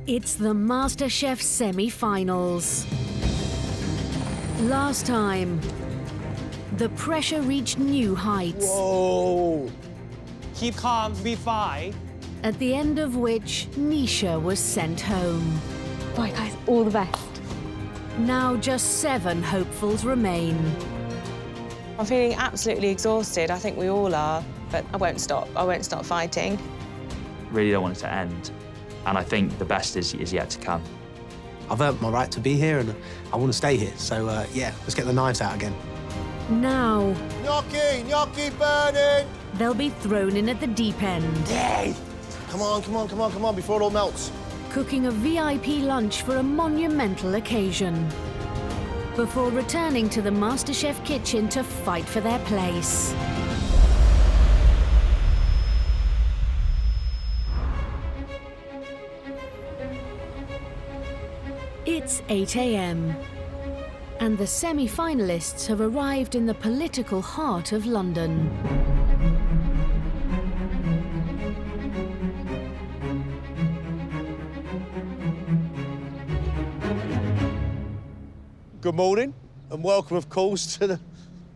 It's the MasterChef Semi-Finals. Last time, the pressure reached new heights. Whoa! Keep calm, be fine. At the end of which, Nisha was sent home. Bye, guys. All the best. Now just 7 hopefuls remain. I'm feeling absolutely exhausted. I think we all are, but I won't stop. I won't stop fighting. Really don't want it to end. And I think the best is yet to come. I've earned my right to be here and I want to stay here. So, yeah, let's get the knives out again. Now, Gnocchi! Gnocchi burning! they'll be thrown in at the deep end. Yay! Come on, come on, come on, come on, before it all melts. Cooking a VIP lunch for a monumental occasion. Before returning to the MasterChef kitchen to fight for their place. It's 8 a.m. and the semi-finalists have arrived in the political heart of London. Good morning and welcome, of course, to the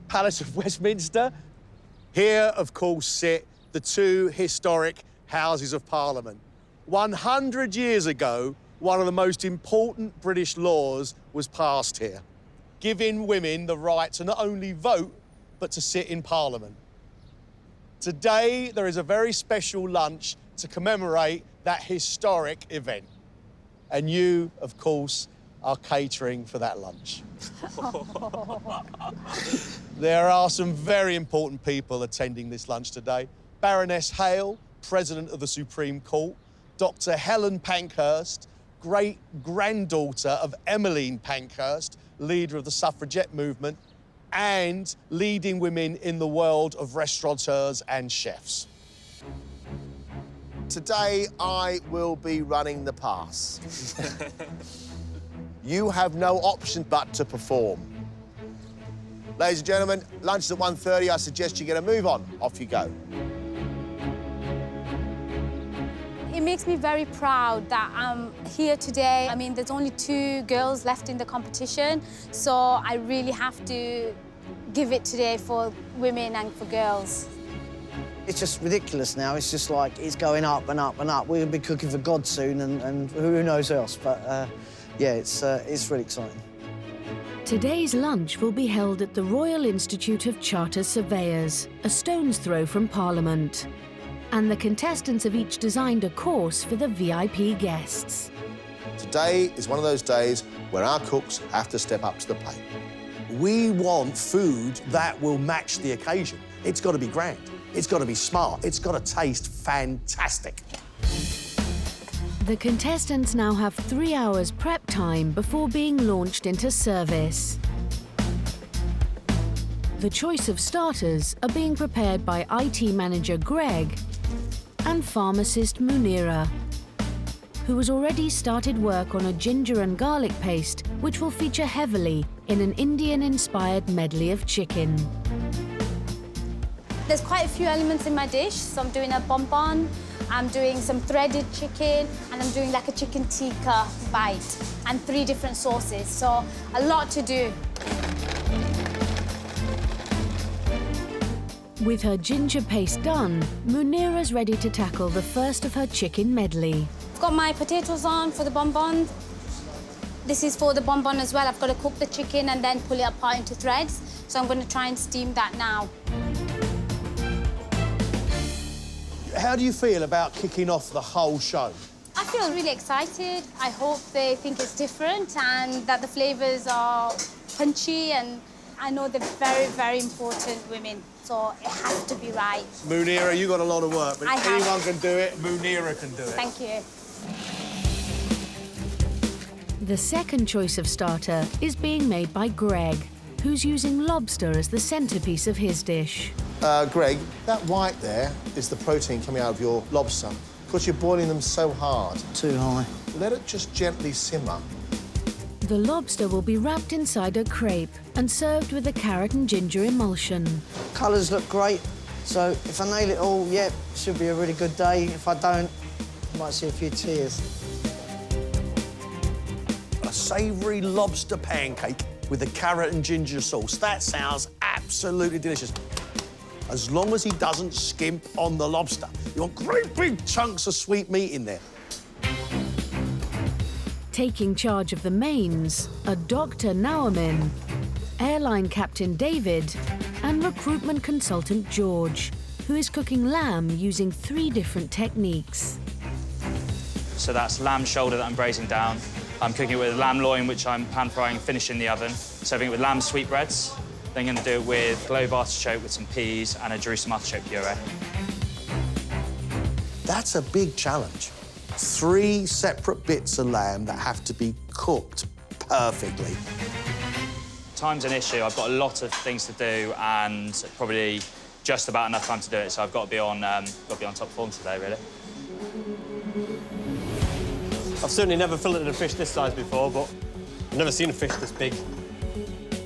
Palace of Westminster. Here, of course, sit the 2 historic Houses of Parliament. 100 years ago, one of the most important British laws was passed here, giving women the right to not only vote, but to sit in Parliament. Today, there is a very special lunch to commemorate that historic event. And you, of course, are catering for that lunch. There are some very important people attending this lunch today. Baroness Hale, President of the Supreme Court, Dr. Helen Pankhurst, great-granddaughter of Emmeline Pankhurst, leader of the Suffragette movement, and leading women in the world of restaurateurs and chefs. Today, I will be running the pass. You have no option but to perform. Ladies and gentlemen, lunch is at 1:30. I suggest you get a move on. Off you go. It makes me very proud that I'm here today. I mean, there's only 2 girls left in the competition, so I really have to give it today for women and for girls. It's just ridiculous now. It's just like it's going up and up and up. We're going to be cooking for God soon and who knows else. But, yeah, it's really exciting. Today's lunch will be held at the Royal Institute of Chartered Surveyors, a stone's throw from Parliament. And the contestants have each designed a course for the VIP guests. Today is one of those days where our cooks have to step up to the plate. We want food that will match the occasion. It's got to be grand. It's got to be smart. It's got to taste fantastic. The contestants now have 3 hours prep time before being launched into service. The choice of starters are being prepared by IT manager Greg and pharmacist Munira, who has already started work on a ginger and garlic paste, which will feature heavily in an Indian-inspired medley of chicken. There's quite a few elements in my dish, so I'm doing a bonbon, I'm doing some threaded chicken, and I'm doing like a chicken tikka bite, and 3 different sauces, so a lot to do. With her ginger paste done, Munira's ready to tackle the first of her chicken medley. I've got my potatoes on for the bonbon. This is for the bonbon as well. I've got to cook the chicken and then pull it apart into threads, so I'm going to try and steam that now. How do you feel about kicking off the whole show? I feel really excited. I hope they think it's different and that the flavours are punchy, and I know they're very, very important women, so it has to be right. Munira, you got a lot of work, but if anyone can do it, Munira can do it. Thank you. The second choice of starter is being made by Greg, who's using lobster as the centrepiece of his dish. Greg, that white there is the protein coming out of your lobster because you're boiling them so hard. Too high. Let it just gently simmer. The lobster will be wrapped inside a crepe and served with a carrot and ginger emulsion. Colours look great, so if I nail it all, yeah, it should be a really good day. If I don't, I might see a few tears. a savoury lobster pancake with a carrot and ginger sauce. That sounds absolutely delicious. As long as he doesn't skimp on the lobster. You want great big chunks of sweet meat in there. Taking charge of the mains are Dr. Naomin, airline captain David, and recruitment consultant George, who is cooking lamb using 3 different techniques. So that's lamb shoulder that I'm braising down. I'm cooking it with lamb loin, which I'm pan-frying and finishing in the oven. Serving it with lamb sweetbreads. Then I'm going to do it with globe artichoke with some peas and a Jerusalem artichoke puree. That's a big challenge. 3 separate bits of lamb that have to be cooked perfectly. Time's an issue. I've got a lot of things to do and probably just about enough time to do it, so I've got to be on top form today, really. I've certainly never filleted a fish this size before, but I've never seen a fish this big.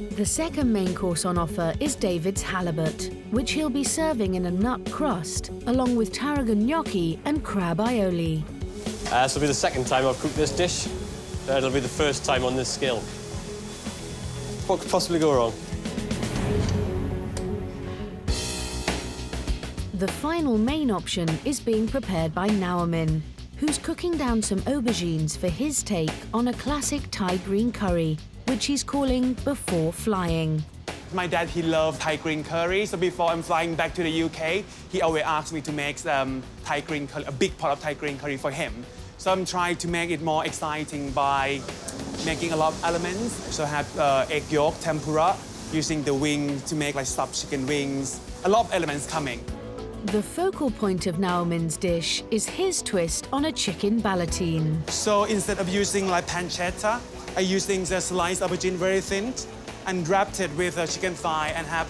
The second main course on offer is David's halibut, which he'll be serving in a nut crust, along with tarragon gnocchi and crab aioli. This will be the second time I've cooked this dish. It'll be the first time on this scale. What could possibly go wrong? The final main option is being prepared by Naomin, who's cooking down some aubergines for his take on a classic Thai green curry, which he's calling Before Flying. My dad, he loved Thai green curry, so before I'm flying back to the UK, he always asked me to make Thai green curry, a big pot of Thai green curry for him. So I'm trying to make it more exciting by making a lot of elements. So I have egg yolk, tempura, using the wings to make like stuffed chicken wings. A lot of elements coming. The focal point of Naomin's dish is his twist on a chicken ballotine. So instead of using like pancetta, I'm using the sliced aubergine very thin and wrapped it with chicken thigh and have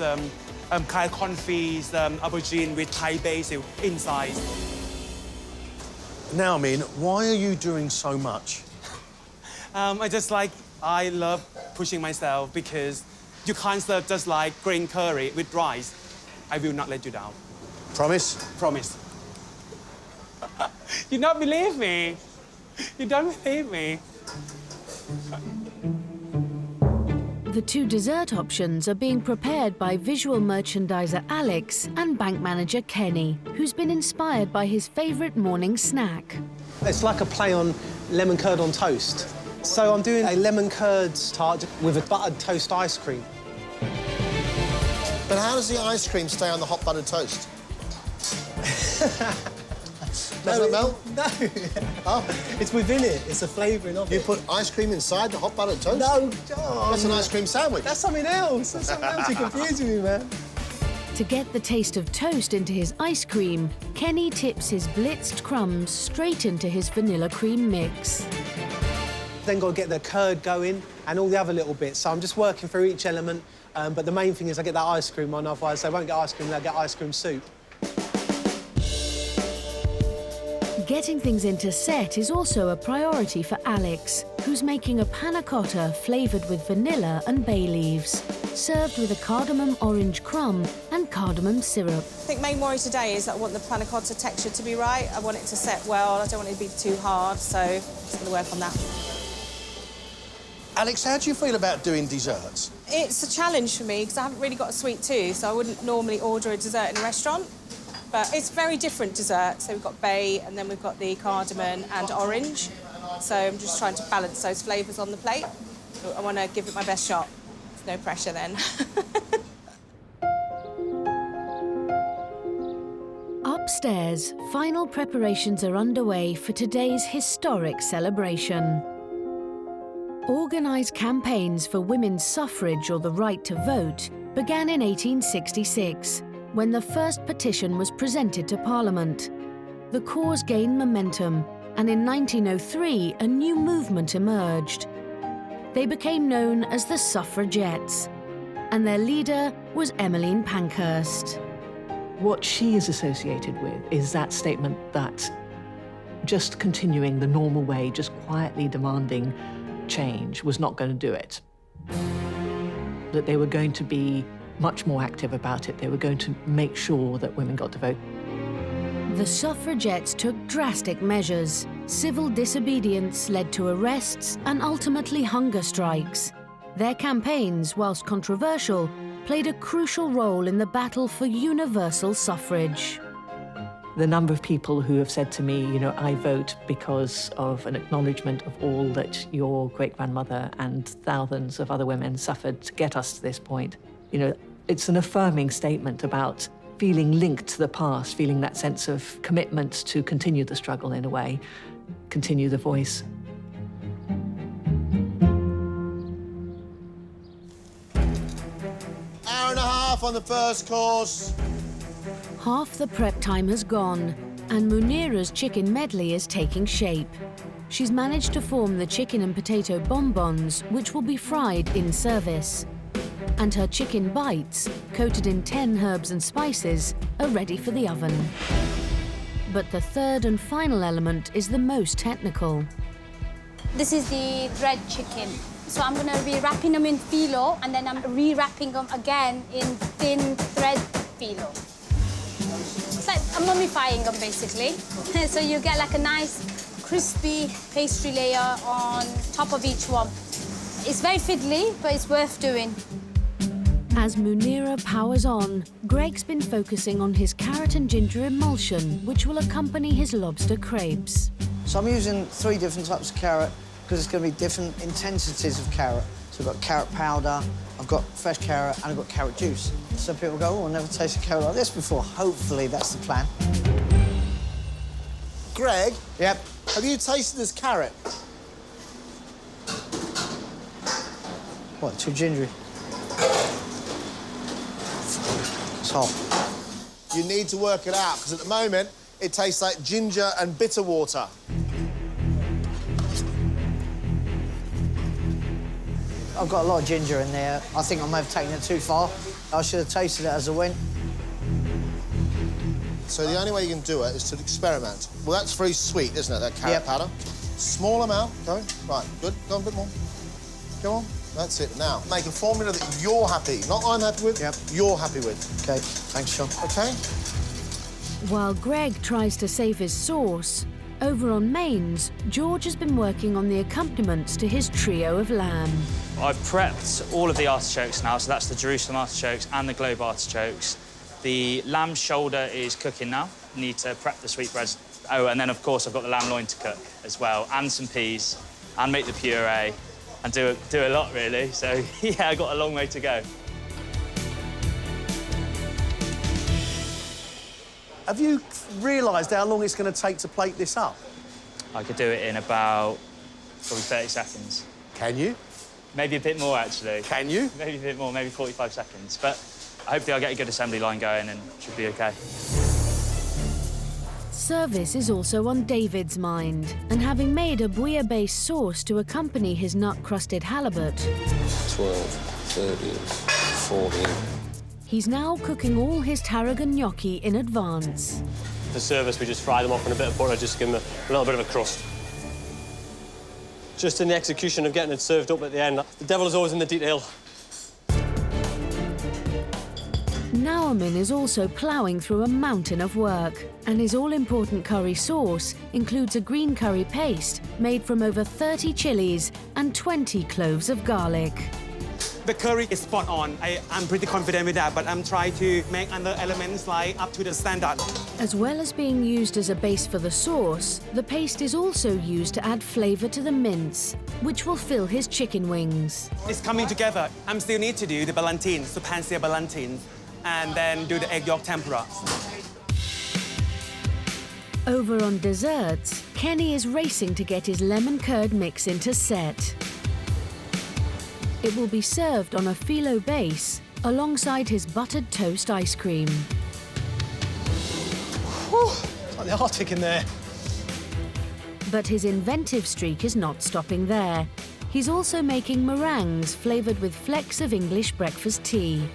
kind of confit aubergine with Thai basil inside. Now, Min, why are you doing so much? I love pushing myself because you can't serve just like green curry with rice. I will not let you down. Promise? Promise. You don't believe me. You don't believe me. The 2 dessert options are being prepared by visual merchandiser Alex and bank manager Kenny, who's been inspired by his favourite morning snack. It's like a play on lemon curd on toast. So I'm doing a lemon curd tart with a buttered toast ice cream. But how does the ice cream stay on the hot buttered toast? Doesn't it melt? No. Oh. It's within it. It's a flavouring of it. You put ice cream inside the hot buttered toast? No, John. That's an ice cream sandwich. That's something else. That's something else. You're confusing me, man. To get the taste of toast into his ice cream, Kenny tips his blitzed crumbs straight into his vanilla cream mix. Then got to get the curd going and all the other little bits. So I'm just working through each element. But the main thing is I get that ice cream on, otherwise they won't get ice cream, they'll get ice cream soup. Getting things into set is also a priority for Alex, who's making a panna cotta flavoured with vanilla and bay leaves, served with a cardamom orange crumb and cardamom syrup. I think main worry today is that I want the panna cotta texture to be right. I want it to set well. I don't want it to be too hard, so I'm just going to work on that. Alex, how do you feel about doing desserts? It's a challenge for me because I haven't really got a sweet tooth, so I wouldn't normally order a dessert in a restaurant. But it's very different dessert. So we've got bay and then we've got the cardamom and orange. So I'm just trying to balance those flavours on the plate. I want to give it my best shot. There's no pressure then. Upstairs, final preparations are underway for today's historic celebration. Organised campaigns for women's suffrage or the right to vote began in 1866, when the first petition was presented to Parliament. The cause gained momentum, and in 1903, a new movement emerged. They became known as the Suffragettes, and their leader was Emmeline Pankhurst. What she is associated with is that statement that just continuing the normal way, just quietly demanding change was not going to do it. That they were going to be much more active about it. They were going to make sure that women got to vote. The suffragettes took drastic measures, civil disobedience led to arrests and ultimately hunger strikes. Their campaigns, whilst controversial, played a crucial role in the battle for universal suffrage. The number of people who have said to me, you know, I vote because of an acknowledgement of all that your great-grandmother and thousands of other women suffered to get us to this point. You know, it's an affirming statement about feeling linked to the past, feeling that sense of commitment to continue the struggle in a way, continue the voice. Hour and a half on the first course. Half the prep time has gone, and Munira's chicken medley is taking shape. She's managed to form the chicken and potato bonbons, which will be fried in service. And her chicken bites, coated in 10 herbs and spices, are ready for the oven. But the third and final element is the most technical. This is the thread chicken. So I'm going to be wrapping them in phyllo, and then I'm re-wrapping them again in thin thread phyllo. It's like mummifying them, basically. So you get like a nice, crispy pastry layer on top of each one. It's very fiddly, but it's worth doing. As Munira powers on, Greg's been focusing on his carrot and ginger emulsion, which will accompany his lobster crepes. So I'm using 3 different types of carrot because it's going to be different intensities of carrot. So I've got carrot powder, I've got fresh carrot, and I've got carrot juice. So people go, oh, I've never tasted carrot like this before. Hopefully that's the plan. Greg? Yep. Have you tasted this carrot? What, too gingery? It's hot. You need to work it out, because at the moment, it tastes like ginger and bitter water. I've got a lot of ginger in there. I think I may have taken it too far. I should have tasted it as I went. So the only way you can do it is to experiment. Well, that's very sweet, isn't it, that carrot powder? Small amount, going. Right, good. Go on a bit more. Go on. That's it. Now, make a formula that you're happy, not I'm happy with, you're happy with. OK, thanks, Sean. OK? While Greg tries to save his sauce, over on mains, George has been working on the accompaniments to his trio of lamb. I've prepped all of the artichokes now, so that's the Jerusalem artichokes and the Globe artichokes. The lamb shoulder is cooking now. Need to prep the sweetbreads. Oh, and then, of course, I've got the lamb loin to cook as well, and some peas, and make the puree, and do a lot, really. So, yeah, I've got a long way to go. Have you realised how long it's going to take to plate this up? I could do it in about probably 30 seconds. Can you? Maybe a bit more, actually. Can you? Maybe a bit more, maybe 45 seconds. But hopefully I'll get a good assembly line going and should be OK. Service is also on David's mind, and having made a bouillon-based sauce to accompany his nut-crusted halibut, 12, 13, 14. He's now cooking all his tarragon gnocchi in advance. For service, we just fry them off in a bit of butter, just give them a little bit of a crust. Just in the execution of getting it served up at the end, the devil is always in the detail. Nauman is also ploughing through a mountain of work, and his all-important curry sauce includes a green curry paste made from over 30 chilies and 20 cloves of garlic. The curry is spot on. I'm pretty confident with that, but I'm trying to make other elements like up to the standard. As well as being used as a base for the sauce, the paste is also used to add flavour to the mince, which will fill his chicken wings. It's coming together. I still need to do the ballantines, the pancia ballantines, and then do the egg yolk tempura. Over on desserts, Kenny is racing to get his lemon curd mix into set. It will be served on a phyllo base alongside his buttered toast ice cream. Whew, it's like the Arctic in there. But his inventive streak is not stopping there. He's also making meringues flavoured with flecks of English breakfast tea.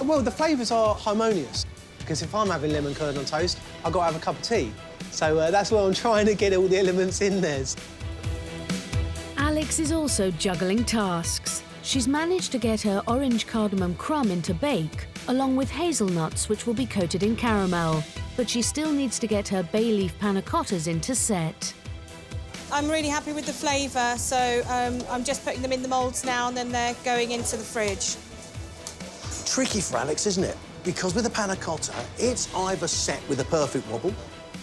Well, the flavours are harmonious, because if I'm having lemon curd on toast, I've got to have a cup of tea. So that's where I'm trying to get all the elements in there. Alex is also juggling tasks. She's managed to get her orange cardamom crumb into bake, along with hazelnuts, which will be coated in caramel. But she still needs to get her bay leaf panna cottas into set. I'm really happy with the flavour, so I'm just putting them in the moulds now and then they're going into the fridge. Tricky for Alex, isn't it? Because with a panna cotta, it's either set with a perfect wobble,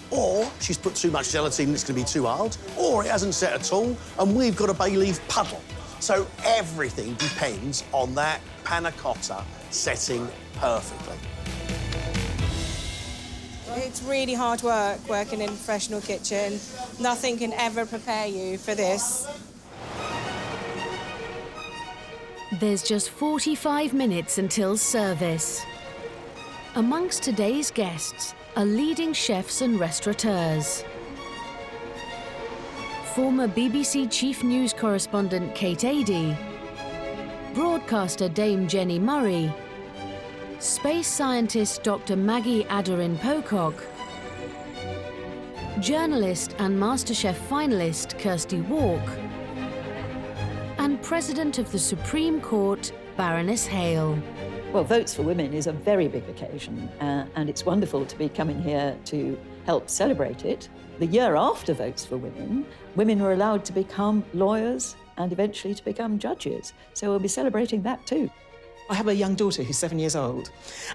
or she's put too much gelatin and it's going to be too hard, or it hasn't set at all, and we've got a bay leaf puddle. So everything depends on that panna cotta setting perfectly. It's really hard work working in a professional kitchen. Nothing can ever prepare you for this. There's just 45 minutes until service. Amongst today's guests are leading chefs and restaurateurs. Former BBC Chief News Correspondent Kate Adie, broadcaster Dame Jenny Murray, space scientist Dr. Maggie Adorin-Pocock, journalist and MasterChef finalist Kirsty Walk, and President of the Supreme Court, Baroness Hale. Well, Votes for Women is a very big occasion, and it's wonderful to be coming here to help celebrate it. The year after Votes for Women, women were allowed to become lawyers and eventually to become judges. So we'll be celebrating that too. I have a young daughter who's 7 years old,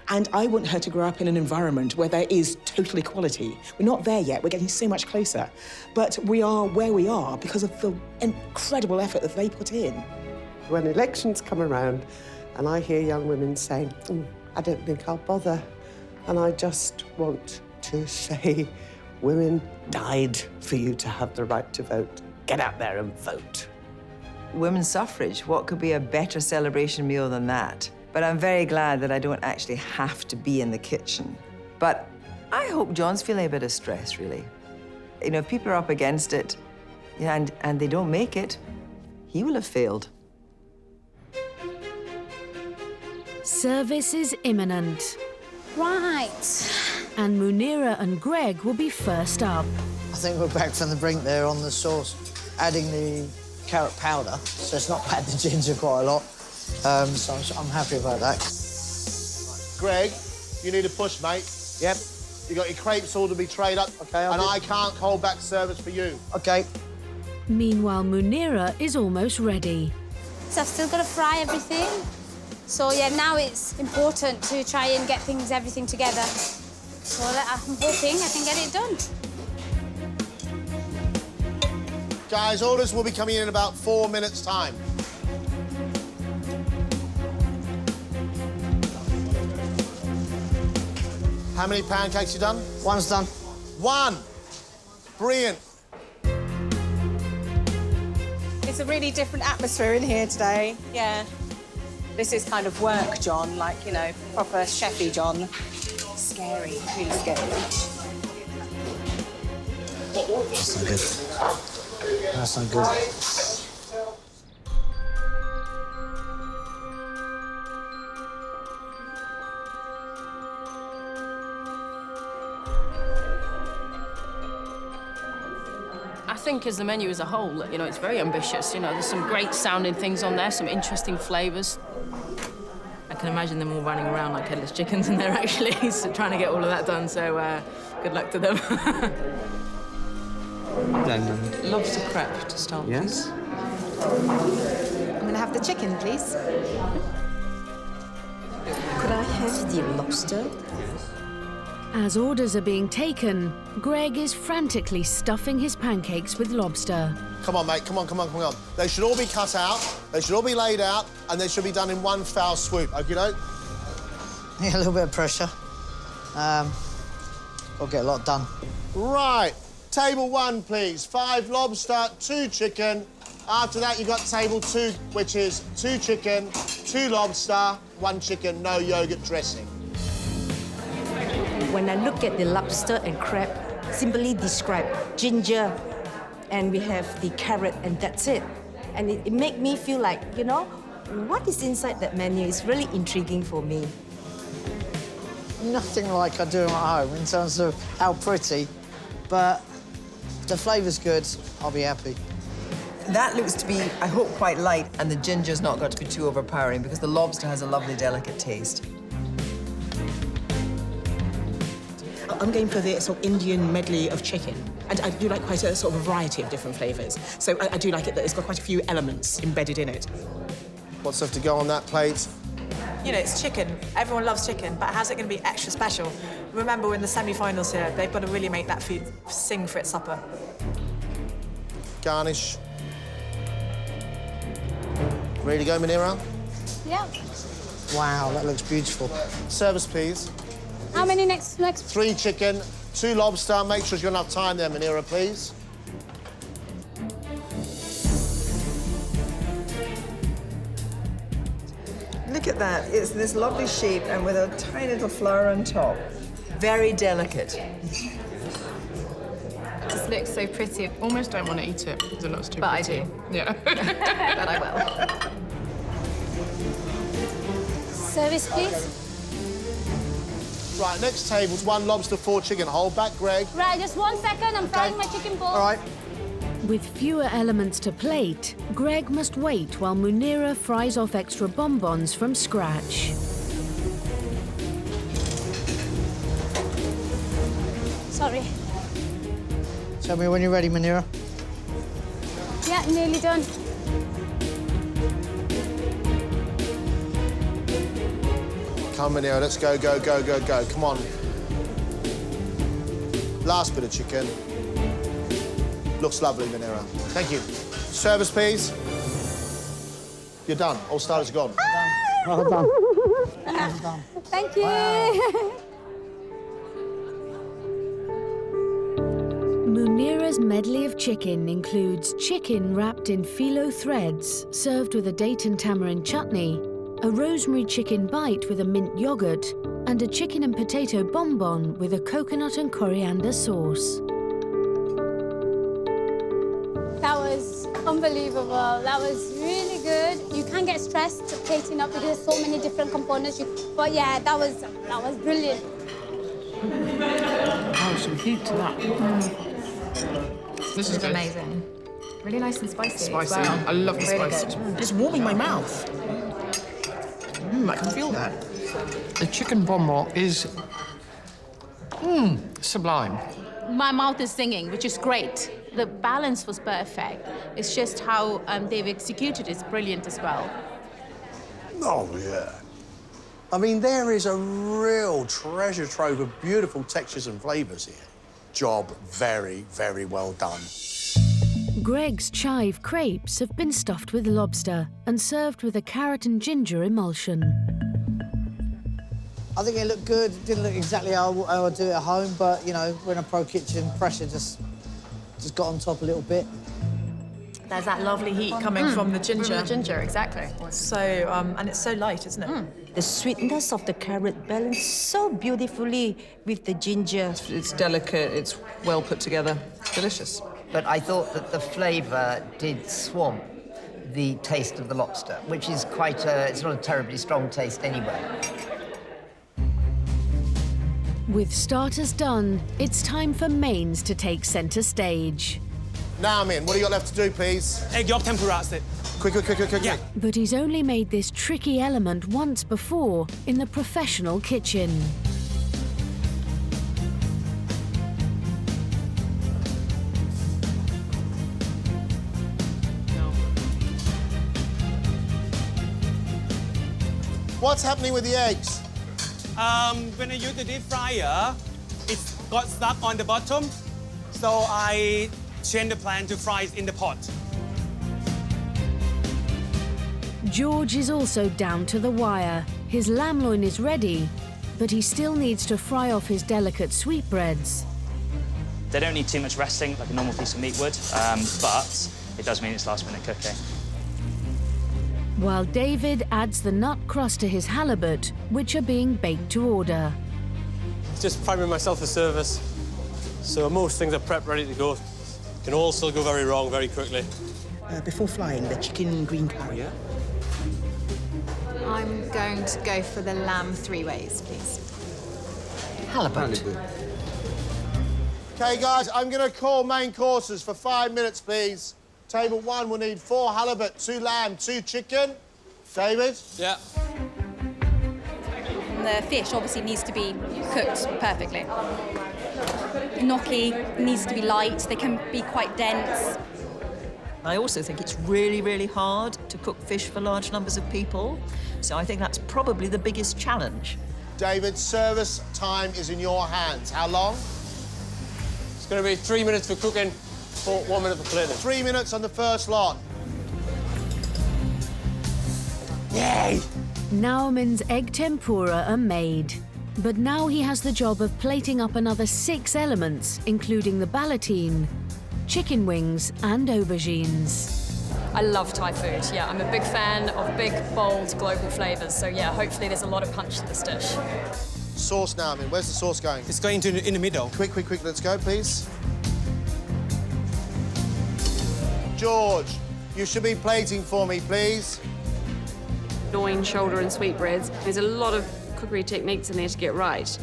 and I want her to grow up in an environment where there is total equality. We're not there yet, we're getting so much closer, but we are where we are because of the incredible effort that they put in. When elections come around and I hear young women saying, I don't think I'll bother, and I just want to say, women died for you to have the right to vote. Get out there and vote. Women's suffrage, what could be a better celebration meal than that? But I'm very glad that I don't actually have to be in the kitchen. But I hope John's feeling a bit of stress, really. You know, if people are up against it, and they don't make it, he will have failed. Service is imminent. Right. And Munira and Greg will be first up. I think we're back from the brink there on the sauce. Adding the carrot powder, so it's not packed the ginger quite a lot. So I'm happy about that. Greg, you need a push, mate. Yep. You got your crepes all to be trayed up. Okay, I can't hold back service for you. Okay. Meanwhile, Munira is almost ready. So I've still got to fry everything. So yeah, now it's important to try and get everything together. So I'm hoping I can get it done. Guys, orders will be coming in about 4 minutes' time. How many pancakes you done? One's done. One. Brilliant. It's a really different atmosphere in here today, yeah. This is kind of work, John, like, you know, proper chefy John. Scary, really scary. That's not good. That's not good. I think as the menu as a whole, you know, it's very ambitious. You know, there's some great sounding things on there, some interesting flavours. I can imagine them all running around like headless chickens in there, actually, so trying to get all of that done, so good luck to them. Lobster crepe to start. Yes. I'm going to have the chicken, please. Could I have the lobster? As orders are being taken, Greg is frantically stuffing his pancakes with lobster. Come on, mate, come on, come on, come on. They should all be cut out, they should all be laid out, and they should be done in one foul swoop, okey-doke? Yeah, a little bit of pressure. I'll get a lot done. Right, table 1, please. 5 lobster, 2 chicken. After that, you've got table 2, which is 2 chicken, 2 lobster, 1 chicken, no yogurt dressing. When I look at the lobster and crab, simply describe ginger, and we have the carrot, and that's it. And it made me feel like, you know, what is inside that menu is really intriguing for me. Nothing like I do at home in terms of how pretty, but if the flavour's good, I'll be happy. That looks to be, I hope, quite light, and the ginger's not got to be too overpowering because the lobster has a lovely, delicate taste. I'm going for the sort of Indian medley of chicken. And I do like quite a sort of a variety of different flavours. So I do like it that it's got quite a few elements embedded in it. What's left to go on that plate? You know, it's chicken. Everyone loves chicken, but how's it going to be extra special? Remember, we're in the semi-finals here. They've got to really make that food sing for its supper. Garnish. Ready to go, Munira? Yeah. Wow, that looks beautiful. Service, please. How many next? 3 chicken, 2 lobster. Make sure you've got enough time there, Munira, please. Look at that. It's this lovely shape and with a tiny little flower on top. Very delicate. This looks so pretty. I almost don't want to eat it because it looks too pretty. I do. Yeah. But I will. Service, please. Right, next table's 1 lobster, 4 chicken. Hold back, Greg. Right, just 1 second. I'm frying my chicken balls. All right. With fewer elements to plate, Greg must wait while Munira fries off extra bonbons from scratch. Sorry. Tell me when you're ready, Munira. Yeah, nearly done. Come, Munira, let's go, go, go, go, go. Come on. Last bit of chicken. Looks lovely, Munira. Thank you. Service, please. You're done. All starters gone. Well done. Thank you. Wow. Munira's medley of chicken includes chicken wrapped in phyllo threads, served with a date and tamarind chutney, a rosemary chicken bite with a mint yoghurt, and a chicken and potato bonbon with a coconut and coriander sauce. That was unbelievable. That was really good. You can get stressed plating up because there's so many different components. But yeah, that was brilliant. Oh, some heat to that. This is amazing. Really nice and spicy. Spicy. As well. I love the Really spice. good. It's warming my mouth. I can feel that. The chicken bonbon is sublime. My mouth is singing, which is great. The balance was perfect. It's just how they've executed is brilliant as well. Oh, yeah. I mean, there is a real treasure trove of beautiful textures and flavours here. Job very, very well done. Greg's chive crepes have been stuffed with lobster and served with a carrot and ginger emulsion. I think it looked good. It didn't look exactly how I do it at home, but, you know, we're in a pro kitchen. Pressure just got on top a little bit. There's that lovely heat coming from the ginger. From the ginger, exactly. So, and it's so light, isn't it? The sweetness of the carrot balanced so beautifully with the ginger. It's delicate, it's well put together. Delicious. But I thought that the flavour did swamp the taste of the lobster, which is it's not a terribly strong taste anyway. With starters done, it's time for mains to take centre stage. Now I'm in. What do you got left to do, please? Egg yolk tempura. Quick, quick, quick, quick, quick. Yeah. But he's only made this tricky element once before in the professional kitchen. What's happening with the eggs? When I use the deep fryer, it's got stuck on the bottom, so I change the plan to fry it in the pot. George is also down to the wire. His lamb loin is ready, but he still needs to fry off his delicate sweetbreads. They don't need too much resting like a normal piece of meat would, but it does mean it's last-minute cooking. While David adds the nut crust to his halibut, which are being baked to order. Just priming myself for service. So most things are prepped, ready to go. Can all still go very wrong very quickly. Before flying, the chicken green curry. I'm going to go for the lamb 3 ways, please. Halibut. OK, guys, I'm going to call main courses for 5 minutes, please. Table 1 will need 4 halibut, 2 lamb, 2 chicken. David? Yeah. The fish obviously needs to be cooked perfectly. gnocchi needs to be light. They can be quite dense. I also think it's really, really hard to cook fish for large numbers of people. So I think that's probably the biggest challenge. David, service time is in your hands. How long? It's going to be 3 minutes for cooking, 1 minute for plating. 3 minutes on the first lot. Yay! Nauman's egg tempura are made. But now he has the job of plating up another 6 elements, including the ballotine, chicken wings and aubergines. I love Thai food, yeah. I'm a big fan of big, bold, global flavours. So, yeah, hopefully there's a lot of punch to this dish. Sauce now, where's the sauce going? It's going in the middle. Quick, let's go, please. George, you should be plating for me, please. Loin, shoulder and sweetbreads. There's a lot of cookery techniques in there to get right.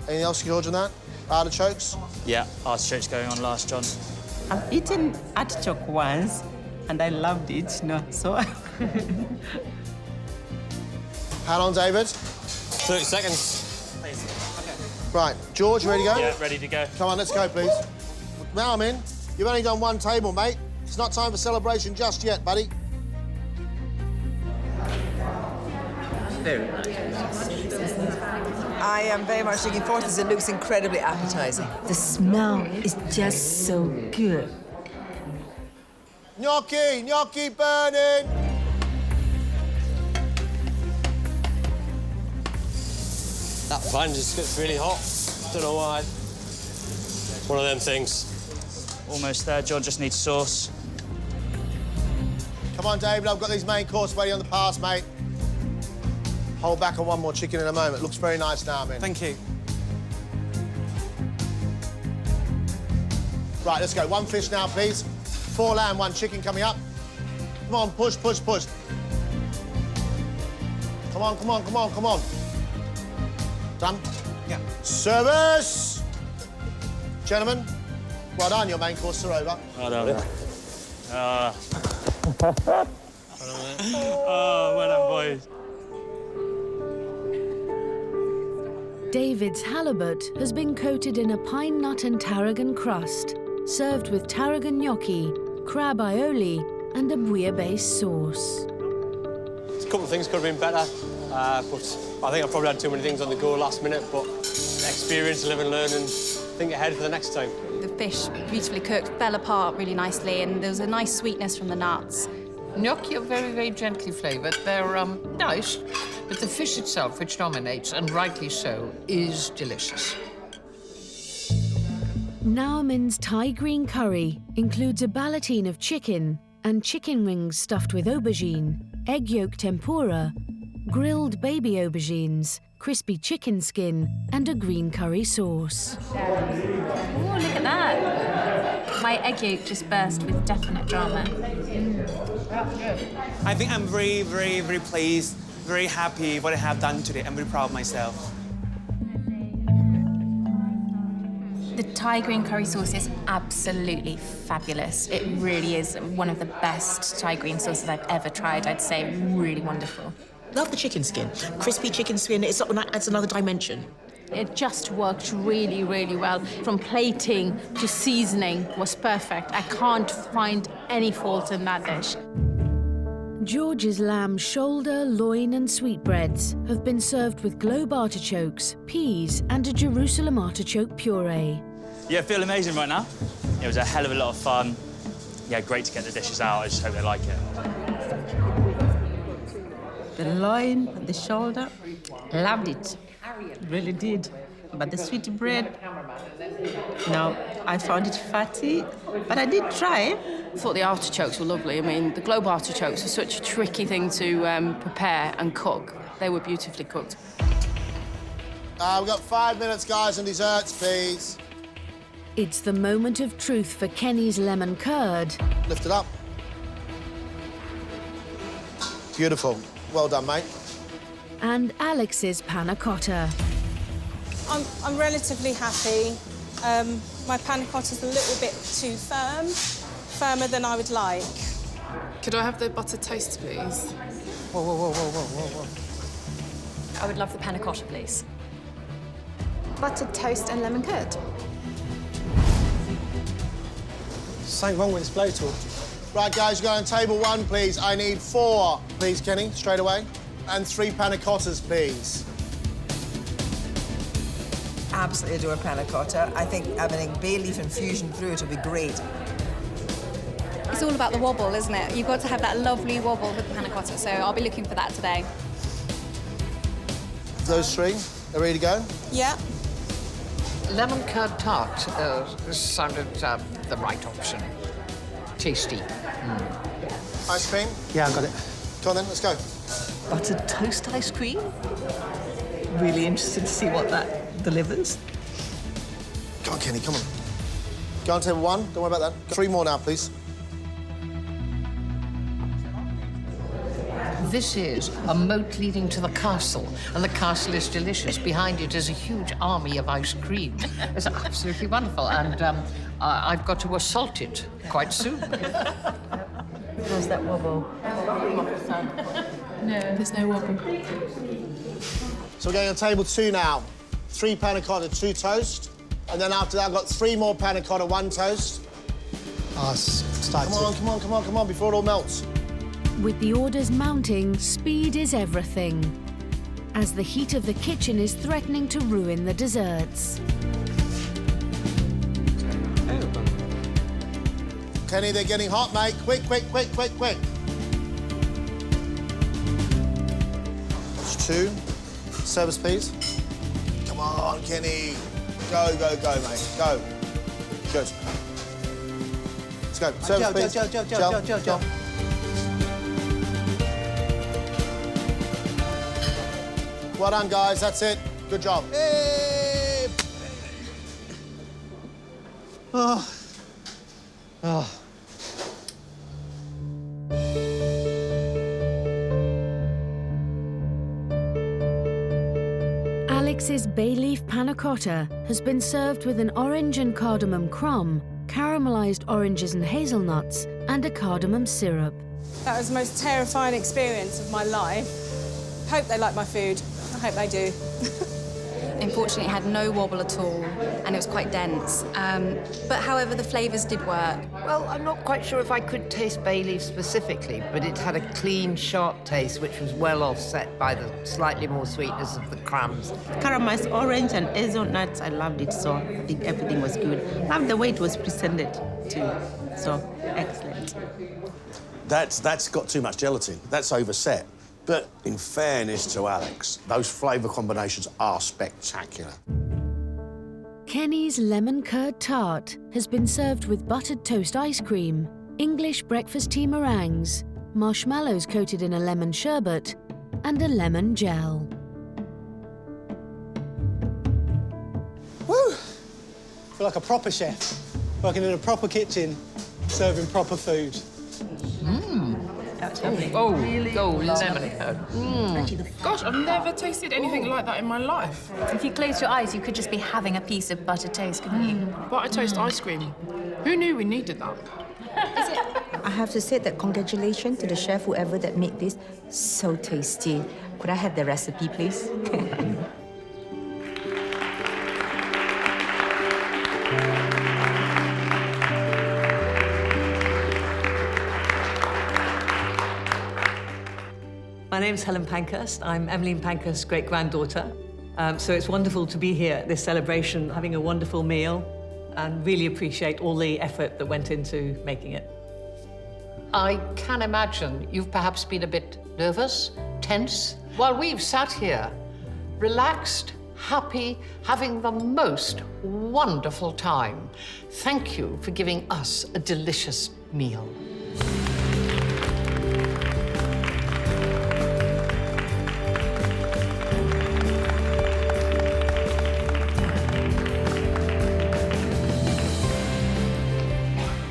Anything else, George, on that? Artichokes? Yeah, artichokes going on last, John. I've eaten artichoke once, and I loved it, so... How long, David? 30 seconds. Right, George, ready to go? Yeah, ready to go. Come on, let's go, please. Now, you've only done 1 table, mate. It's not time for celebration just yet, buddy. Very nice. I am very much looking forward to this. It looks incredibly appetizing. The smell is just so good. Gnocchi burning! That pan just gets really hot. Don't know why. One of them things. Almost there, John just needs sauce. Come on, David, I've got these main course ready on the pass, mate. Hold back on 1 more chicken in a moment. Looks very nice now, Thank you. Right, let's go. 1 fish now, please. 4 lamb, 1 chicken coming up. Come on, push. Come on. Done? Yeah. Service! Gentlemen, well done, your main courses are over. Well done. Oh, well done, boys. David's halibut has been coated in a pine nut and tarragon crust, served with tarragon gnocchi, crab aioli, and a bouillabaisse sauce. A couple of things could have been better, but I think I probably had too many things on the go last minute, but experience, live and learn, and think ahead for the next time. The fish, beautifully cooked, fell apart really nicely, and there was a nice sweetness from the nuts. Gnocchi are very, very gently flavoured. They're nice, but the fish itself, which dominates, and rightly so, is delicious. Nauman's Thai green curry includes a ballotine of chicken and chicken wings stuffed with aubergine, egg yolk tempura, grilled baby aubergines, crispy chicken skin, and a green curry sauce. Oh, look at that. My egg yolk just burst with definite drama. I think I'm very, very, very pleased, very happy what I have done today. I'm very proud of myself. The Thai green curry sauce is absolutely fabulous. It really is one of the best Thai green sauces I've ever tried. I'd say really wonderful. Love the chicken skin. Crispy chicken skin, it adds another dimension. It just worked really, really well. From plating to seasoning was perfect. I can't find any fault in that dish. George's lamb shoulder, loin and sweetbreads have been served with globe artichokes, peas and a Jerusalem artichoke puree. Yeah, I feel amazing right now. It was a hell of a lot of fun. Yeah, great to get the dishes out. I just hope they like it. The loin, the shoulder, loved it. Really did. But the sweetbread, no, I found it fatty, but I did try. I thought the artichokes were lovely. I mean, the globe artichokes are such a tricky thing to prepare and cook. They were beautifully cooked. We've got 5 minutes, guys, and desserts, please. It's the moment of truth for Kenny's lemon curd. Lift it up. Beautiful. Well done, mate. And Alex's panna cotta. I'm relatively happy. My panna cotta's a little bit too firm, firmer than I would like. Could I have the buttered toast, please? Whoa. I would love the panna cotta, please. Buttered toast and lemon curd. Something wrong with this blowtorch. Right, guys, you go on table 1, please. I need 4, please, Kenny, straight away. And 3 panna cottas, please. Absolutely adore panna cotta. I think having a bay leaf infusion through it would be great. It's all about the wobble, isn't it? You've got to have that lovely wobble with the panna cotta, so I'll be looking for that today. Those 3 are ready to go? Yeah. Lemon curd tart sounded the right option. Tasty. Ice cream? Yeah, I got it. Come on then, let's go. Buttered toast ice cream. Really interested to see what that delivers. Come on, Kenny, come on. Go on table 1, don't worry about that. 3 more now, please. This is a moat leading to the castle, and the castle is delicious. Behind it is a huge army of ice cream. It's absolutely wonderful, and I've got to assault it quite soon. How's that wobble? No, there's no wobble. So we're going on table 2 now. 3 panna cotta, 2 toast. And then after that, I've got 3 more panna cotta, 1 toast. Oh, start Come on, come on, come on, come on, before it all melts. With the orders mounting, speed is everything, as the heat of the kitchen is threatening to ruin the desserts. Kenny, they're getting hot, mate. Quick, quick, quick, quick, quick. That's 2. Service, please. Come on, Kenny. Go, go, go, mate. Go. Good. Let's go. Service, please. Gel. Well done, guys. That's it. Good job. Hey! Oh. Oh. Alex's bay leaf panna cotta has been served with an orange and cardamom crumb, caramelized oranges and hazelnuts, and a cardamom syrup. That was the most terrifying experience of my life. Hope they like my food. I hope they do. Unfortunately, it had no wobble at all, and it was quite dense. But however, the flavours did work. Well, I'm not quite sure if I could taste bay leaf specifically, but it had a clean, sharp taste, which was well offset by the slightly more sweetness of the crumbs. Caramelized orange and hazelnuts, I loved it, so I think everything was good. Loved the way it was presented, too. So, excellent. That's got too much gelatin. That's overset. But in fairness to Alex, those flavour combinations are spectacular. Kenny's lemon curd tart has been served with buttered toast ice cream, English breakfast tea meringues, marshmallows coated in a lemon sherbet, and a lemon gel. Woo! I feel like a proper chef, working in a proper kitchen, serving proper food. Mmm. That's lovely. Oh, really lemon curd. Gosh, I've never tasted anything like that in my life. If you close your eyes, you could just be having a piece of buttered toast, couldn't you? Butter toast ice cream. Who knew we needed that? I have to say that congratulations to the chef, whoever that made this. So tasty. Could I have the recipe, please? My name's Helen Pankhurst. I'm Emmeline Pankhurst's great-granddaughter. So it's wonderful to be here at this celebration, having a wonderful meal, and really appreciate all the effort that went into making it. I can imagine you've perhaps been a bit nervous, tense, while we've sat here, relaxed, happy, having the most wonderful time. Thank you for giving us a delicious meal.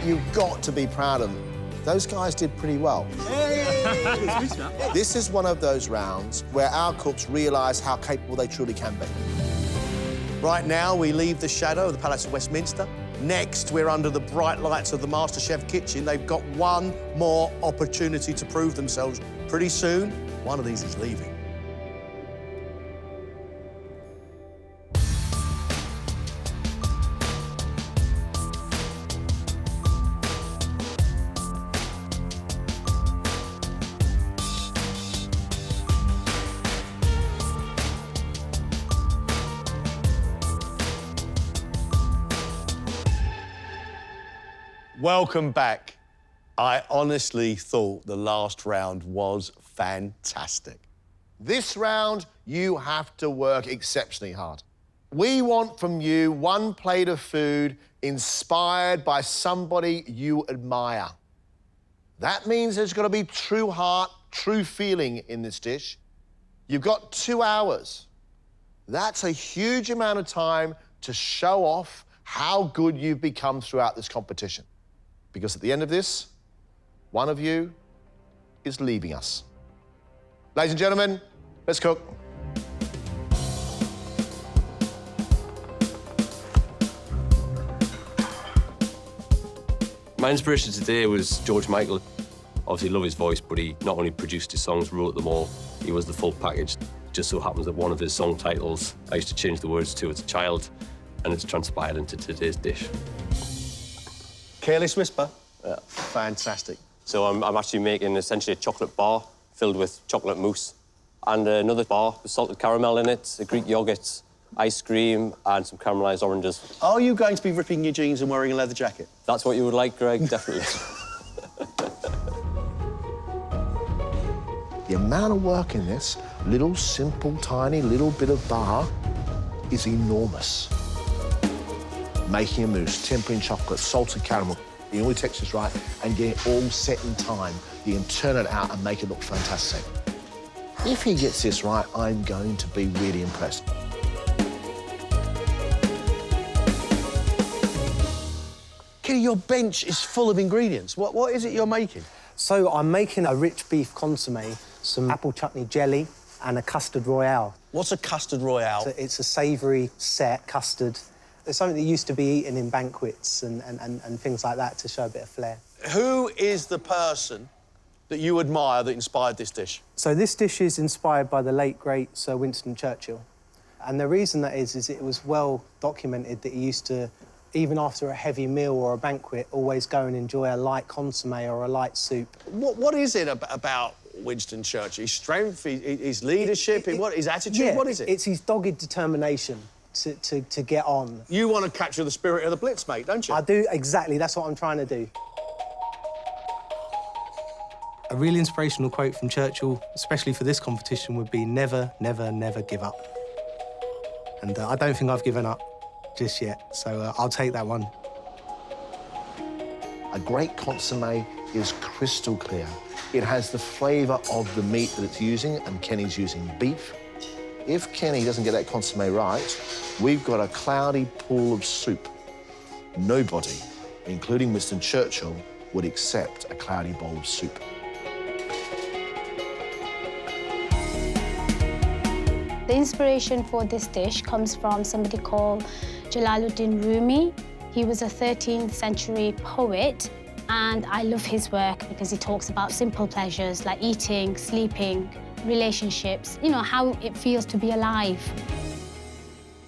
You've got to be proud of them. Those guys did pretty well. This is one of those rounds where our cooks realise how capable they truly can be. Right now, we leave the shadow of the Palace of Westminster. Next, we're under the bright lights of the MasterChef kitchen. They've got one more opportunity to prove themselves. Pretty soon, one of these is leaving. Welcome back. I honestly thought the last round was fantastic. This round, you have to work exceptionally hard. We want from you one plate of food inspired by somebody you admire. That means there's got to be true heart, true feeling in this dish. You've got 2 hours. That's a huge amount of time to show off how good you've become throughout this competition. Because at the end of this, one of you is leaving us. Ladies and gentlemen, let's cook. My inspiration today was George Michael. Obviously, love his voice, but he not only produced his songs, wrote them all. He was the full package. Just so happens that one of his song titles I used to change the words to as a child, and it's transpired into today's dish. Careless Whisper. Yeah, fantastic. So I'm actually making essentially a chocolate bar filled with chocolate mousse and another bar with salted caramel in it, a Greek yoghurt, ice cream and some caramelised oranges. Are you going to be ripping your jeans and wearing a leather jacket? That's what you would like, Greg, definitely. The amount of work in this little, simple, tiny little bit of bar is enormous. Making a mousse, tempering chocolate, salted caramel, getting all the textures right and getting it all set in time. You can turn it out and make it look fantastic. If he gets this right, I'm going to be really impressed. Kenny, your bench is full of ingredients. What is it you're making? So I'm making a rich beef consommé, some apple chutney jelly and a custard royale. What's a custard royale? So it's a savoury set custard. It's something that used to be eaten in banquets and things like that to show a bit of flair. Who is the person that you admire that inspired this dish? So this dish is inspired by the late, great Sir Winston Churchill. And the reason that is it was well documented that he used to, even after a heavy meal or a banquet, always go and enjoy a light consommé or a light soup. What is it about Winston Churchill? His strength, his leadership, his attitude? Yeah, what is it? It's his dogged determination to get on. You want to capture the spirit of the Blitz, mate, don't you? I do, exactly. That's what I'm trying to do. A really inspirational quote from Churchill, especially for this competition, would be never, never, never give up. And I don't think I've given up just yet, so I'll take that one. A great consommé is crystal clear. It has the flavour of the meat that it's using, and Kenny's using beef. If Kenny doesn't get that consommé right, we've got a cloudy pool of soup. Nobody, including Winston Churchill, would accept a cloudy bowl of soup. The inspiration for this dish comes from somebody called Jalaluddin Rumi. He was a 13th century poet, and I love his work because he talks about simple pleasures like eating, sleeping, relationships, you know, how it feels to be alive.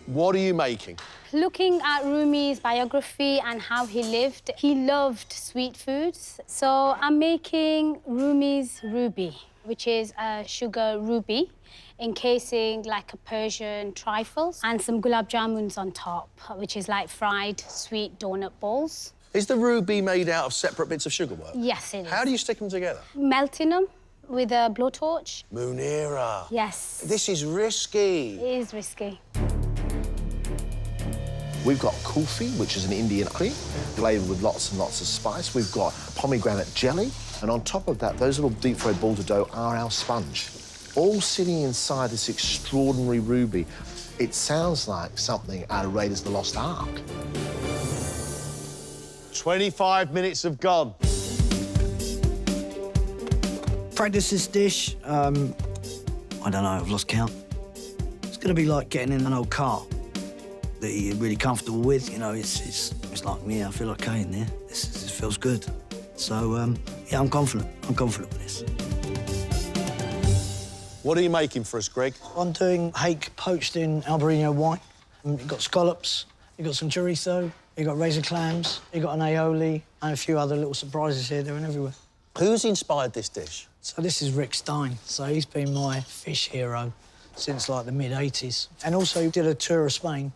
What are you making? Looking at Rumi's biography and how he lived, he loved sweet foods. So I'm making Rumi's ruby, which is a sugar ruby, encasing like a Persian trifles, and some gulab jamuns on top, which is like fried sweet donut balls. Is the ruby made out of separate bits of sugarwork? Yes, it is. How do you stick them together? Melting them with a blowtorch. Munira. Yes. This is risky. It is risky. We've got kulfi, which is an Indian cream, flavoured with lots and lots of spice. We've got pomegranate jelly, and on top of that, those little deep-fried balls of dough are our sponge. All sitting inside this extraordinary ruby. It sounds like something out of Raiders of the Lost Ark. 25 minutes have gone. Practice this dish, I don't know, I've lost count. It's gonna be like getting in an old car that you're really comfortable with, you know, it's like, yeah, I feel okay in there. This feels good. So, yeah, I'm confident with this. What are you making for us, Greg? I'm doing hake poached in Albarino wine. You've got scallops, you've got some chorizo, you've got razor clams, you've got an aioli, and a few other little surprises here, there and everywhere. Who's inspired this dish? So this is Rick Stein. So he's been my fish hero since, like, the mid-'80s. And also he did a tour of Spain,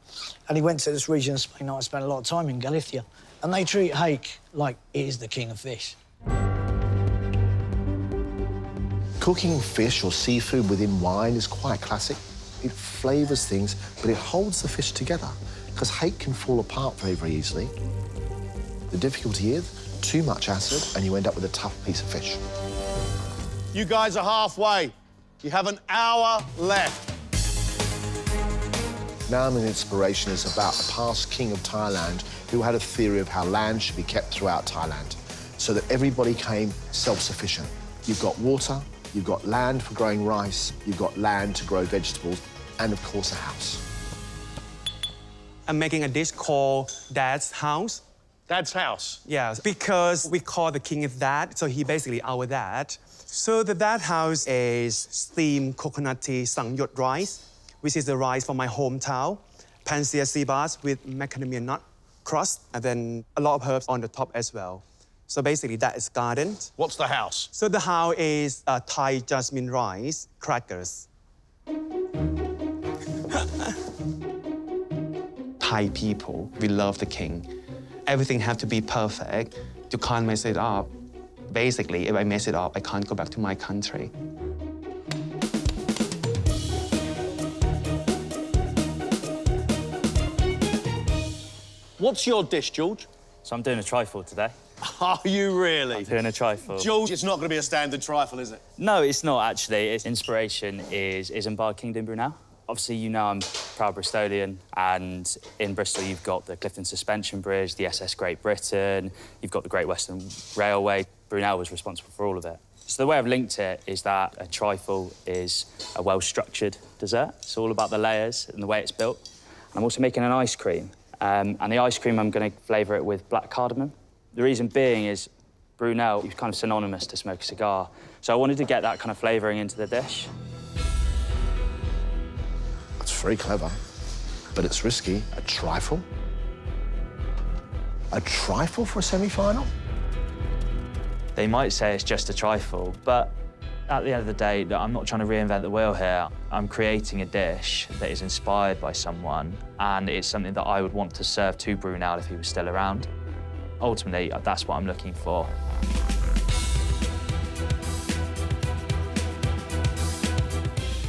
and he went to this region of Spain that I spent a lot of time in, Galicia. And they treat hake like it is the king of fish. Cooking fish or seafood within wine is quite classic. It flavours things, but it holds the fish together, because hake can fall apart very, very easily. The difficulty is too much acid, and you end up with a tough piece of fish. You guys are halfway. You have an hour left. Now an inspiration is about a past king of Thailand who had a theory of how land should be kept throughout Thailand, so that everybody came self-sufficient. You've got water, you've got land for growing rice, you've got land to grow vegetables, and of course a house. I'm making a dish called Dad's House. Dad's House? Yeah, because we call the king of dad, so he basically our dad. So the Dad House is steamed coconutty sangyot rice, which is the rice from my hometown, pansia sea bass with macadamia nut crust, and then a lot of herbs on the top as well. So basically that is garden. What's the house? So the house is Thai jasmine rice, crackers. Thai people, we love the king. Everything has to be perfect. You can't mess it up. Basically, if I mess it up, I can't go back to my country. What's your dish, George? So I'm doing a trifle today. Are you really? I'm doing a trifle. George, it's not going to be a standard trifle, is it? No, it's not, actually. Its inspiration is Isambard Kingdom Brunel. Obviously, you know I'm proud Bristolian, and in Bristol you've got the Clifton Suspension Bridge, the SS Great Britain, you've got the Great Western Railway. Brunel was responsible for all of it. So the way I've linked it is that a trifle is a well-structured dessert. It's all about the layers and the way it's built. And I'm also making an ice cream, and the ice cream I'm going to flavour it with black cardamom. The reason being is Brunel is kind of synonymous to smoke a cigar, so I wanted to get that kind of flavouring into the dish. It's very clever, but it's risky. A trifle? A trifle for a semi-final? They might say it's just a trifle, but at the end of the day, I'm not trying to reinvent the wheel here. I'm creating a dish that is inspired by someone, and it's something that I would want to serve to Brunel if he was still around. Ultimately, that's what I'm looking for.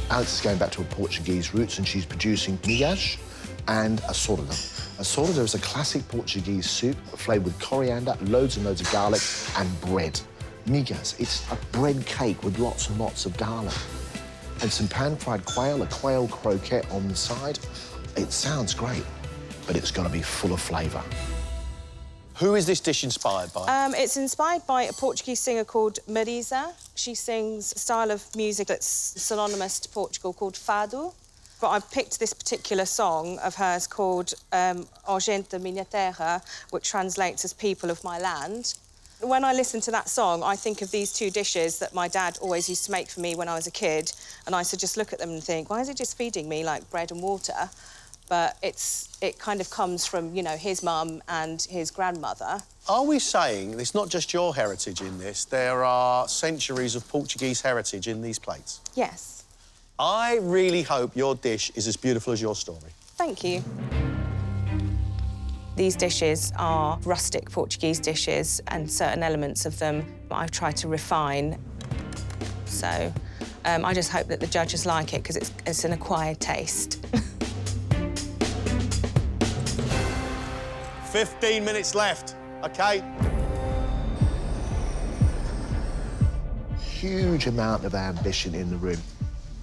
Alex is going back to her Portuguese roots, and she's producing migas and a sorda. A sorda is a classic Portuguese soup flavoured with coriander, loads and loads of garlic, and bread. Migas, it's a bread cake with lots and lots of garlic. And some pan-fried quail, a quail croquette on the side. It sounds great, but it's got to be full of flavour. Who is this dish inspired by? It's inspired by a Portuguese singer called Marisa. She sings a style of music that's synonymous to Portugal called fado. But I've picked this particular song of hers called O Gente da Minha Terra, which translates as People of My Land. When I listen to that song, I think of these two dishes that my dad always used to make for me when I was a kid, and I used to just look at them and think, why is he just feeding me, like, bread and water? But it kind of comes from, you know, his mum and his grandmother. Are we saying it's not just your heritage in this? There are centuries of Portuguese heritage in these plates? Yes. I really hope your dish is as beautiful as your story. Thank you. These dishes are rustic Portuguese dishes, and certain elements of them I've tried to refine. So I just hope that the judges like it, because it's an acquired taste. 15 minutes left, OK? Huge amount of ambition in the room.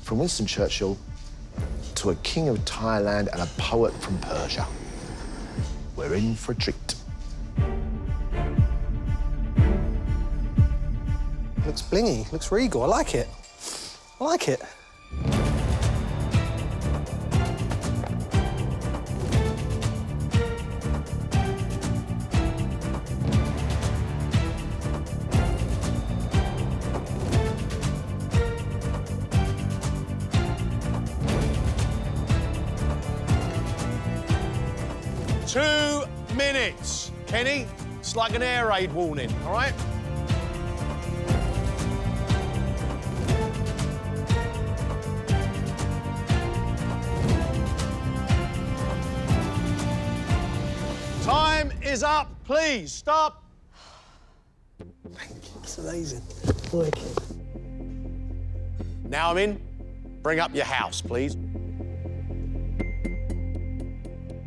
From Winston Churchill to a king of Thailand and a poet from Persia. We're in for a treat. Looks blingy, looks regal. I like it. I like it. Minutes. Kenny, it's like an air raid warning, all right? Time is up. please, stop. That's amazing. Wicked. Now I'm in. Bring up your house, please.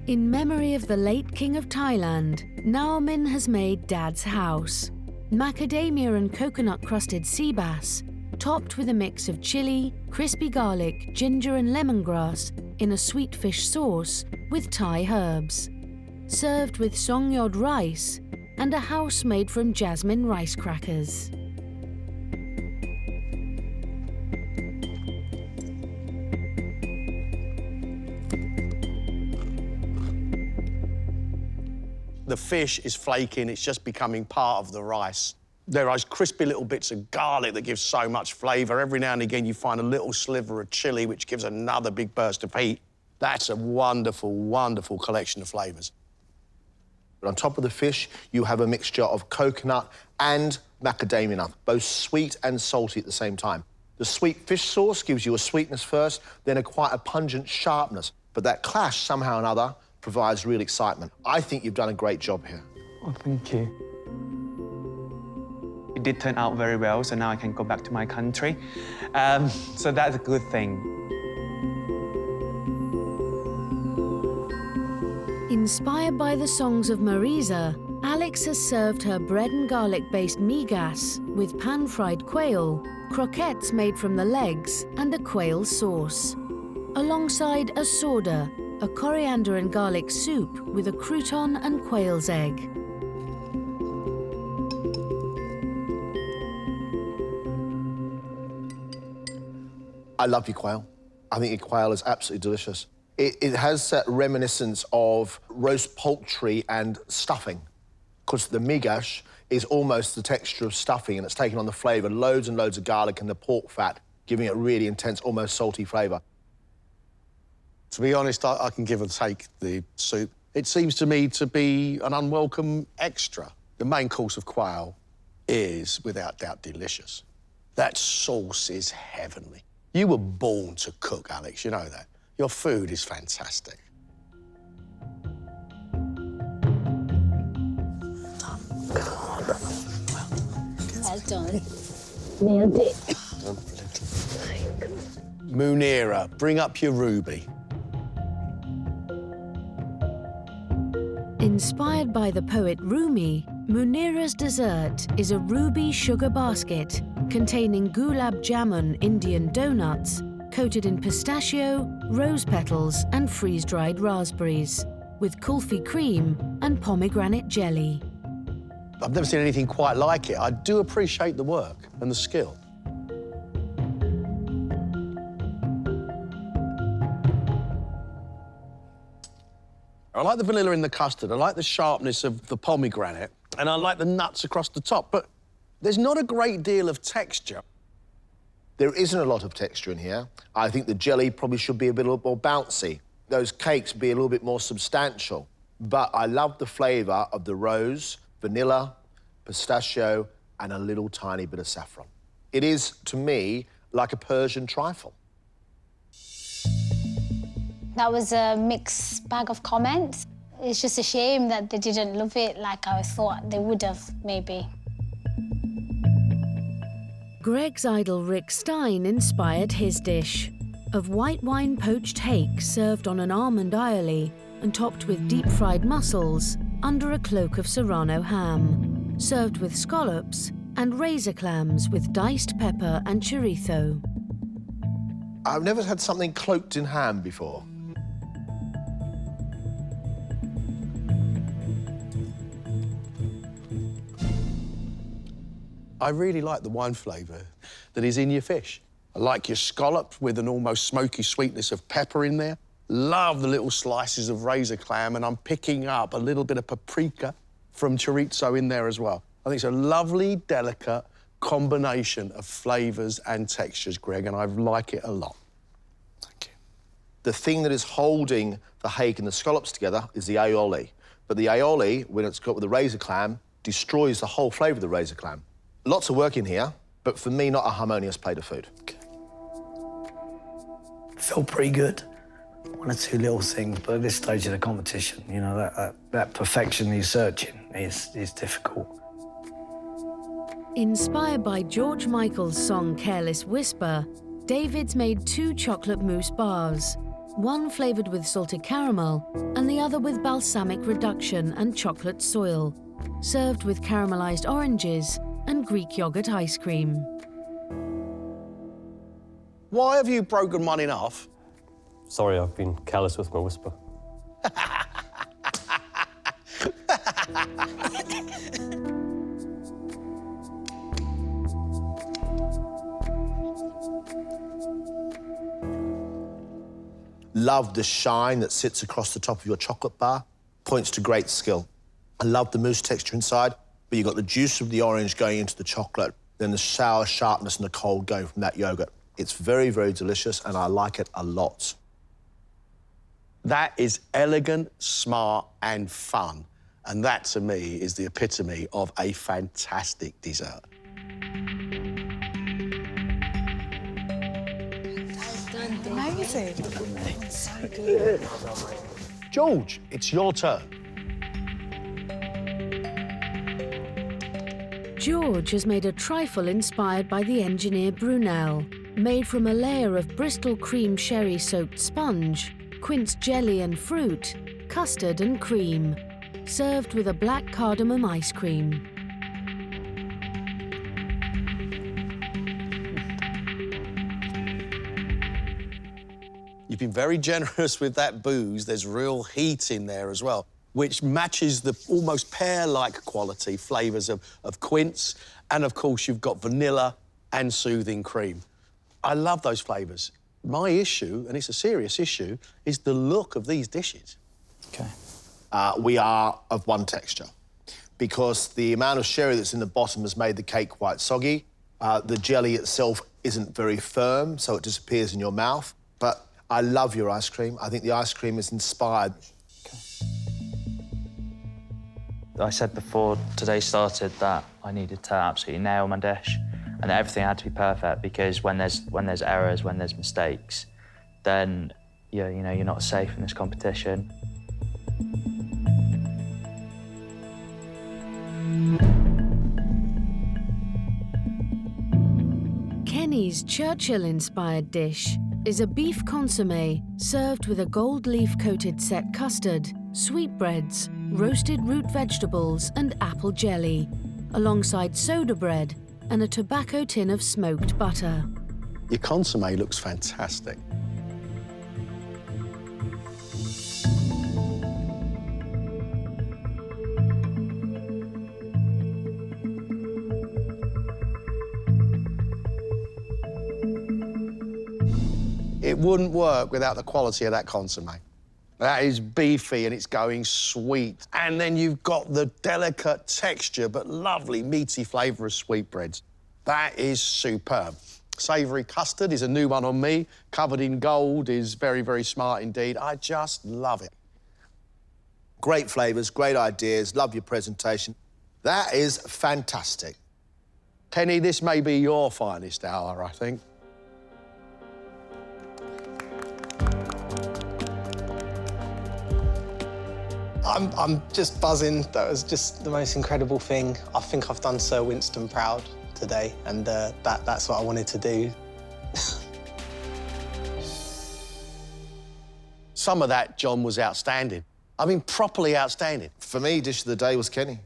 In memory of the late King of Thailand, Naomin has made Dad's house. Macadamia and coconut-crusted sea bass, topped with a mix of chili, crispy garlic, ginger and lemongrass in a sweet fish sauce with Thai herbs. Served with songyod rice and a house made from jasmine rice crackers. The fish is flaking, it's just becoming part of the rice. There are those crispy little bits of garlic that give so much flavour. Every now and again, you find a little sliver of chilli, which gives another big burst of heat. That's a wonderful, wonderful collection of flavours. On top of the fish, you have a mixture of coconut and macadamia nut, both sweet and salty at the same time. The sweet fish sauce gives you a sweetness first, then quite a pungent sharpness. But that clash, somehow or another, provides real excitement. I think you've done a great job here. Oh, thank you. It did turn out very well, so now I can go back to my country. So that's a good thing. Inspired by the songs of Marisa, Alex has served her bread and garlic-based migas with pan-fried quail, croquettes made from the legs, and a quail sauce, alongside a soda, a coriander and garlic soup with a crouton and quail's egg. I love your quail. I think your quail is absolutely delicious. It has that reminiscence of roast poultry and stuffing, because the migash is almost the texture of stuffing and it's taken on the flavour, loads and loads of garlic and the pork fat, giving it really intense, almost salty flavour. To be honest, I can give or take the soup. It seems to me to be an unwelcome extra. The main course of quail is, without doubt, delicious. That sauce is heavenly. You were born to cook, Alex, you know that. Your food is fantastic. Well done. Nailed it. Munira, bring up your ruby. Inspired by the poet Rumi, Munira's dessert is a ruby sugar basket containing gulab jamun Indian donuts coated in pistachio, rose petals and freeze-dried raspberries, with kulfi cream and pomegranate jelly. I've never seen anything quite like it. I do appreciate the work and the skill. I like the vanilla in the custard, I like the sharpness of the pomegranate, and I like the nuts across the top, but there's not a great deal of texture. There isn't a lot of texture in here. I think the jelly probably should be a bit more bouncy. Those cakes be a little bit more substantial. But I love the flavour of the rose, vanilla, pistachio, and a little tiny bit of saffron. It is, to me, like a Persian trifle. That was a mixed bag of comments. It's just a shame that they didn't love it like I thought they would have, maybe. Greg's idol Rick Stein inspired his dish of white wine poached hake served on an almond aioli and topped with deep-fried mussels under a cloak of Serrano ham, served with scallops and razor clams with diced pepper and chorizo. I've never had something cloaked in ham before. I really like the wine flavour that is in your fish. I like your scallop with an almost smoky sweetness of pepper in there. Love the little slices of razor clam, and I'm picking up a little bit of paprika from chorizo in there as well. I think it's a lovely, delicate combination of flavours and textures, Greg, and I like it a lot. The thing that is holding the hake and the scallops together is the aioli. But the aioli, when it's got with the razor clam, destroys the whole flavour of the razor clam. Lots of work in here, but for me, not a harmonious plate of food. Felt pretty good. One or two little things, but at this stage of the competition, you know, that perfection he's searching, is difficult. Inspired by George Michael's song Careless Whisper, David's made 2 chocolate mousse bars, one flavoured with salted caramel and the other with balsamic reduction and chocolate soil, served with caramelised oranges and Greek yoghurt ice cream. Why have you broken one in half? Sorry, I've been careless with my whisper. Love the shine that sits across the top of your chocolate bar. Points to great skill. I love the mousse texture inside, but you've got the juice of the orange going into the chocolate, then the sour sharpness and the cold going from that yoghurt. It's very, very delicious, and I like it a lot. That is elegant, smart, and fun. And that, to me, is the epitome of a fantastic dessert. Amazing. So good. George, it's your turn. George has made a trifle inspired by the engineer Brunel, made from a layer of Bristol cream sherry-soaked sponge, quince jelly and fruit, custard and cream, served with a black cardamom ice cream. You've been very generous with that booze. There's real heat in there as well, which matches the almost pear-like quality flavours of quince. And, of course, you've got vanilla and soothing cream. I love those flavours. My issue, and it's a serious issue, is the look of these dishes. OK. We are of one texture because the amount of sherry that's in the bottom has made the cake quite soggy. The jelly itself isn't very firm, so it disappears in your mouth. But I love your ice cream. I think the ice cream is inspired. I said before today started that I needed to absolutely nail my dish and that everything had to be perfect because when there's errors, when there's mistakes, then you're not safe in this competition. Kenny's Churchill-inspired dish is a beef consommé served with a gold leaf-coated set custard, sweetbreads, roasted root vegetables and apple jelly, alongside soda bread and a tobacco tin of smoked butter. Your consommé looks fantastic. It wouldn't work without the quality of that consommé. That is beefy and it's going sweet. And then you've got the delicate texture but lovely meaty flavour of sweetbreads. That is superb. Savoury custard is a new one on me. Covered in gold is very, very smart indeed. I just love it. Great flavours, great ideas, love your presentation. That is fantastic. Kenny, this may be your finest hour, I think. I'm just buzzing. That was just the most incredible thing. I think I've done Sir Winston proud today, and that's what I wanted to do. Some of that, John, was outstanding. I mean, properly outstanding. For me, dish of the day was Kenny.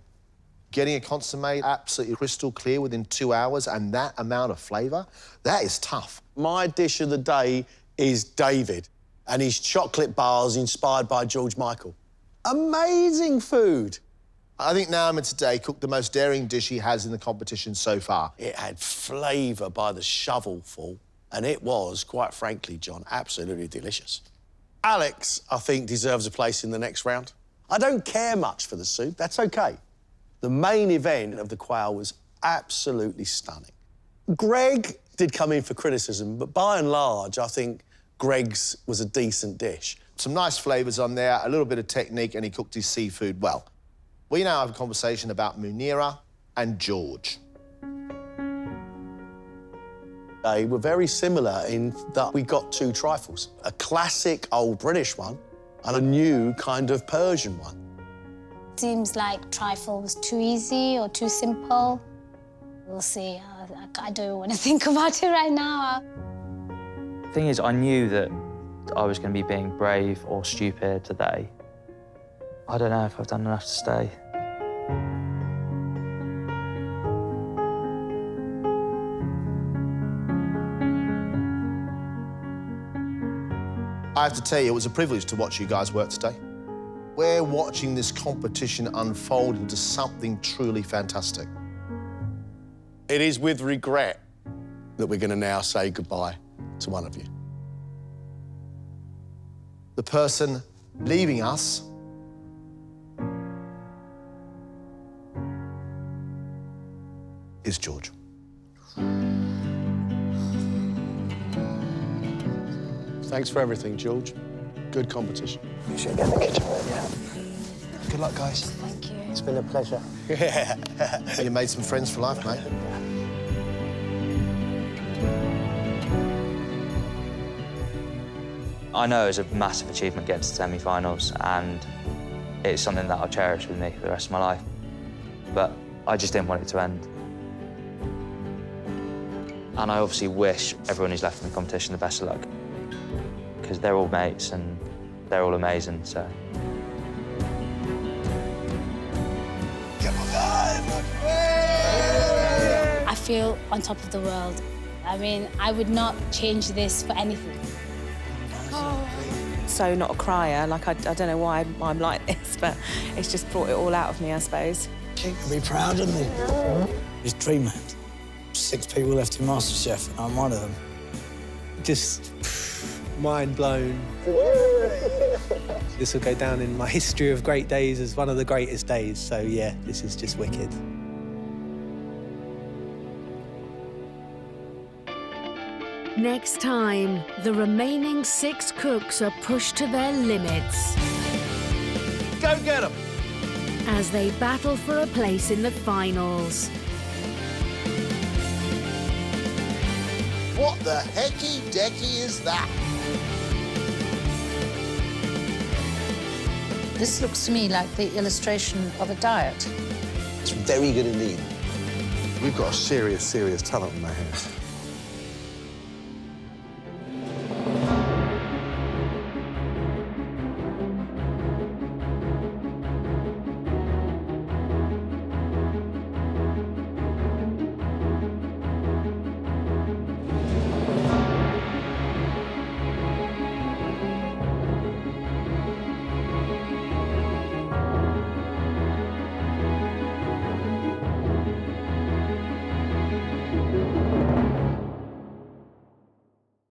Getting a consommé absolutely crystal clear within 2 hours and that amount of flavour, that is tough. My dish of the day is David and his chocolate bars inspired by George Michael. Amazing food. I think Naomi today cooked the most daring dish he has in the competition so far. It had flavour by the shovelful, and it was, quite frankly, John, absolutely delicious. Alex, I think, deserves a place in the next round. I don't care much for the soup, that's OK. The main event of the quail was absolutely stunning. Greg did come in for criticism, but by and large, I think Greg's was a decent dish. Some nice flavours on there, a little bit of technique, and he cooked his seafood well. We now have a conversation about Munira and George. They were very similar in that we got 2 trifles, a classic old British one and a new kind of Persian one. Seems like trifle was too easy or too simple. We'll see. I don't want to think about it right now. The thing is, I knew that I was going to be being brave or stupid today. I don't know if I've done enough to stay. I have to tell you, it was a privilege to watch you guys work today. We're watching this competition unfold into something truly fantastic. It is with regret that we're going to now say goodbye to one of you. The person leaving us is George. Thanks for everything, George. Good competition. You should get in the kitchen, yeah. Good luck, guys. Thank you. It's been a pleasure. Yeah. You made some friends for life, mate. I know it was a massive achievement getting to semi-finals, and it's something that I'll cherish with me for the rest of my life. But I just didn't want it to end. And I obviously wish everyone who's left in the competition the best of luck, because they're all mates and they're all amazing, so. I feel on top of the world. I mean, I would not change this for anything. So not a crier, like I don't know why I'm like this, but it's just brought it all out of me, I suppose. You can be proud of me. It's dreamland. 6 people left in MasterChef, and I'm one of them. Just mind blown. This will go down in my history of great days as one of the greatest days. So yeah, this is just wicked. Next time, the remaining 6 cooks are pushed to their limits. Go get them! As they battle for a place in the finals. What the hecky-decky is that? This looks to me like the illustration of a diet. It's very good indeed. We've got a serious talent on our hands.